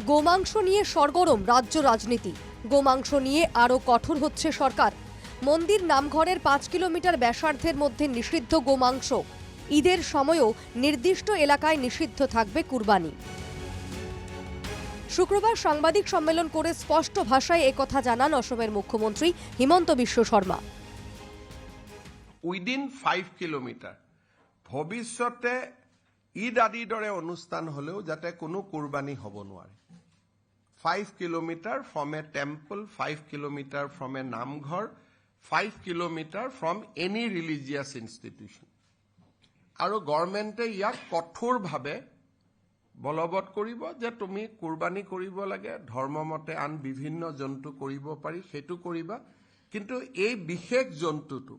গোমাংস নিয়ে সরগরম রাজ্য রাজনীতি। গোমাংস নিয়ে আরও কঠোর হচ্ছে সরকার। মন্দির নামঘরের 5 কিলোমিটার ব্যাসার্ধের মধ্যে নিষিদ্ধ গোমাংস। ঈদের সময়ও নির্দিষ্ট এলাকায় নিষিদ্ধ থাকবে কুরবানি। শুক্রবার সাংবাদিক সম্মেলন করে স্পষ্ট ভাষায় একথা জানান অসমের মুখ্যমন্ত্রী হিমন্ত বিশ্ব শর্মা। উইদিন 5 কিলোমিটার ভৱিষ্যতে ঈদ আদিৰ দৰে অনুষ্ঠান হলেও যাতে কোনো কুৰবানী হ'ব নোৱাৰে। 5 kilometre from A temple, 5 kilometre from A namghar, 5 kilometre from any religious institution. আৰু গভৰ্ণমেণ্টে ইয়াক কঠোৰভাৱে বলবৎ কৰিব যে তুমি কুৰবানী কৰিব লাগে, ধৰ্মমতে আন বিভিন্ন জন্তু কৰিব পাৰি, সেইটো কৰিবা, কিন্তু এই বিশেষ জন্তুটো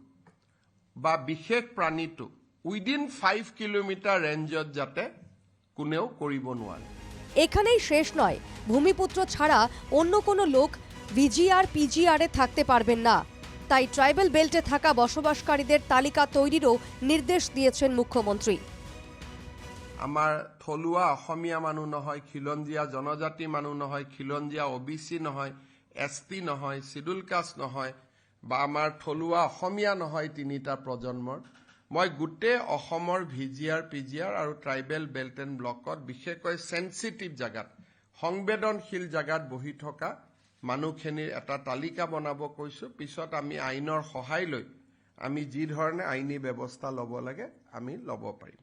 বা বিশেষ প্ৰাণীটো উইদিন 5 কিলোমিটাৰ ৰেঞ্জত যাতে কোনেও কৰিব নোৱাৰে। এখানেই শেষ নয়, ভূমিপুত্র ছাড়া অন্য কোনো লোক ভিজিআর পিজিআরে থাকতে পারবেন না। তাই ট্রাইবাল বেল্টে থাকা বসবাসকারীদের তালিকা তৈরিরও নির্দেশ দিয়েছেন মুখ্যমন্ত্রী। আমার থলুয়া অসমীয়া মানুহ নহয়, খিলঞ্জীয়া জনজাতি মানুহ নহয়, খিলঞ্জীয়া ওবিসি নহয়, এসটি নহয়, শিডিউল কাষ্ট নহয়, বা আমাৰ থলুৱা অসমীয়া নহয় তিনিটা প্ৰজন্মৰ। মই গোটেই অসমৰ ভিজিআৰ পিজিআৰ আৰু ট্ৰাইবেল বেল্ট এণ্ড ব্লকত বিশেষকৈ সেন্সিটিভ জাগাত, সংবেদনশীল জাগাত বহি থকা মানুহখিনিৰ এটা তালিকা বনাব কৈছো। পিছত আমি আইনৰ সহায় লৈ আমি যি ধৰণে আইনী ব্যৱস্থা ল'ব লাগে আমি ল'ব পাৰিম।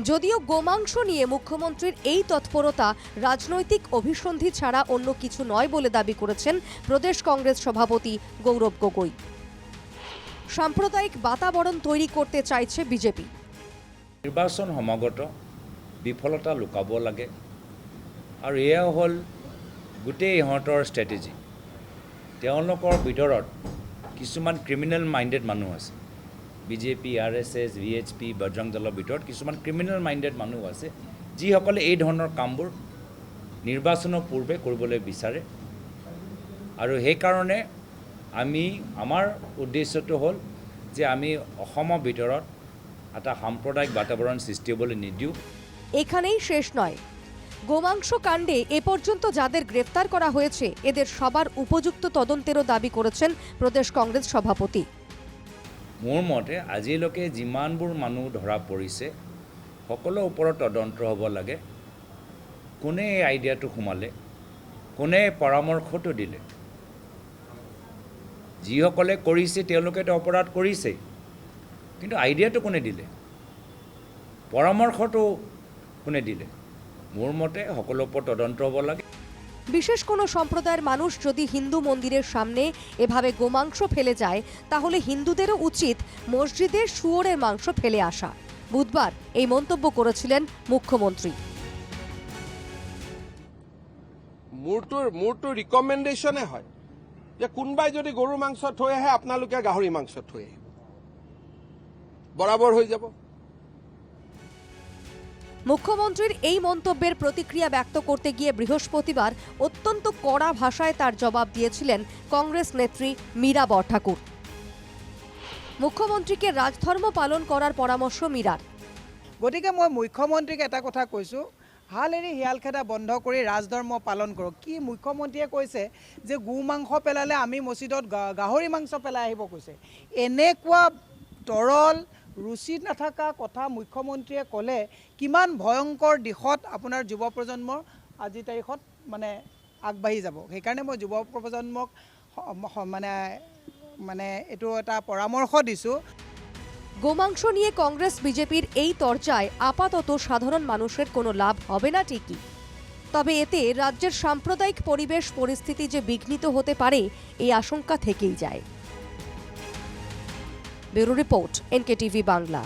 যদিও গোমাংস নিয়ে মুখ্যমন্ত্রীর এই তৎপরতা রাজনৈতিক অভিসন্ধি ছাড়া অন্য কিছু নয় বলে দাবি করেছেন প্রদেশ কংগ্রেস সভাপতি গৌরব গগৈ। সাম্প্রদায়িক বাতাবরণ তৈরি করতে চাইছে বিজেপি। নির্বাচন সমাগত বিফলতা লুকাব লাগে আর এয়া হল গোটেই ইহঁতৰ স্ট্ৰেটেজি। তেওঁলোকৰ ভিতৰত কিছুমান ক্ৰিমিনেল মাইণ্ডেড মানুহ আছে। বিজেপি, RSS, VHP, বজৰং দলৰ ভিতৰত কিছুমান ক্ৰিমিনেল মাইণ্ডেড মানুহ আছে যিসকলে এই ধৰণৰ কামবোৰ নিৰ্বাচনৰ পূৰ্বে কৰিবলৈ বিচাৰে। আৰু সেইকাৰণে আমাৰ উদ্দেশ্যটো হ'ল যে আমি অসমৰ ভিতৰত এটা সাম্প্ৰদায়িক বাতাবৰণ সৃষ্টি হ'বলৈ নিদিওঁ। এখানেই শেষ নয়, গোমাংস কাণ্ডে এ পর্যন্ত যাদের গ্রেফতার করা হয়েছে এদের সবার উপযুক্ত তদন্তেরও দাবি করেছেন প্রদেশ কংগ্রেস সভাপতি। মোৰ মতে আজিলৈকে যিমানবোৰ মানুহ ধৰা পৰিছে সকলোৰ ওপৰত তদন্ত হ'ব লাগে। কোনে এই আইডিয়াটো সোমালে, কোনে পৰামৰ্শটো দিলে, যিসকলে কৰিছে তেওঁলোকেতো অপৰাধ কৰিছে, কিন্তু আইডিয়াটো কোনে দিলে, পৰামৰ্শটো কোনে দিলে, মোৰ মতে সকলোৰ ওপৰত তদন্ত হ'ব লাগে। বিশেষ কোনো সম্প্রদায়ের মানুষ যদি হিন্দু মন্দিরের সামনে এভাবে গোমাংস ফেলে যায় তাহলে হিন্দুদেরও উচিত মসজিদে শুয়োরের মাংস ফেলে আসা। বুধবার এই মন্তব্য করেছিলেন মুখ্যমন্ত্রী। মোৰটো ৰিকমেণ্ডেশ্যনে হয় যে কোনোবাই যদি গৰু মাংস থৈ আহে আপোনালোকে গাহৰি মাংস থৈ আহিব, বরাবর হৈ যাব। মুখ্যমন্ত্রীর এই মন্তব্যের প্রতিক্রিয়া ব্যক্ত করতে গিয়ে বৃহস্পতিবার অত্যন্ত কড়া ভাষায় তার জবাব দিয়েছিলেন কংগ্রেস নেত্রী মীরা বরঠাকুর। মুখ্যমন্ত্রীকে রাজধর্ম পালন করার পরামর্শ মীরার। গতিকে মই মুখ্যমন্ত্ৰীক এটা কথা কৈছোঁ, হাল এৰি শিয়াল খেদা বন্ধ কৰি ৰাজধৰ্ম পালন কৰক। কি মুখ্যমন্ত্ৰীয়ে কৈছে যে গো মাংস পেলালে আমি মছজিদত গাহৰি মাংস পেলাই আহিব কৈছে। এনেকুৱা তৰল ৰুচি নাথাকা কথা মুখ্যমন্ত্ৰীয়ে ক'লে কিমান ভয়ংকৰ দিশত আপোনাৰ যুৱ প্ৰজন্মৰ আজিৰ তাৰিখত মানে আগবাঢ়ি যাব। সেইকাৰণে মই যুৱ প্ৰজন্মক মানে এইটো এটা পৰামৰ্শ দিছোঁ। গোমাংস নিয়ে কংগ্রেস বিজেপির এই চর্চায় আপাতত সাধারণ মানুষের কোনো লাভ হবে না ঠিকই, তবে এতে রাজ্যের সাম্প্রদায়িক পরিবেশ পরিস্থিতি যে বিঘ্নিত হতে পারে এই আশঙ্কা থেকেই যায়। Bureau report, NKTV Bangla.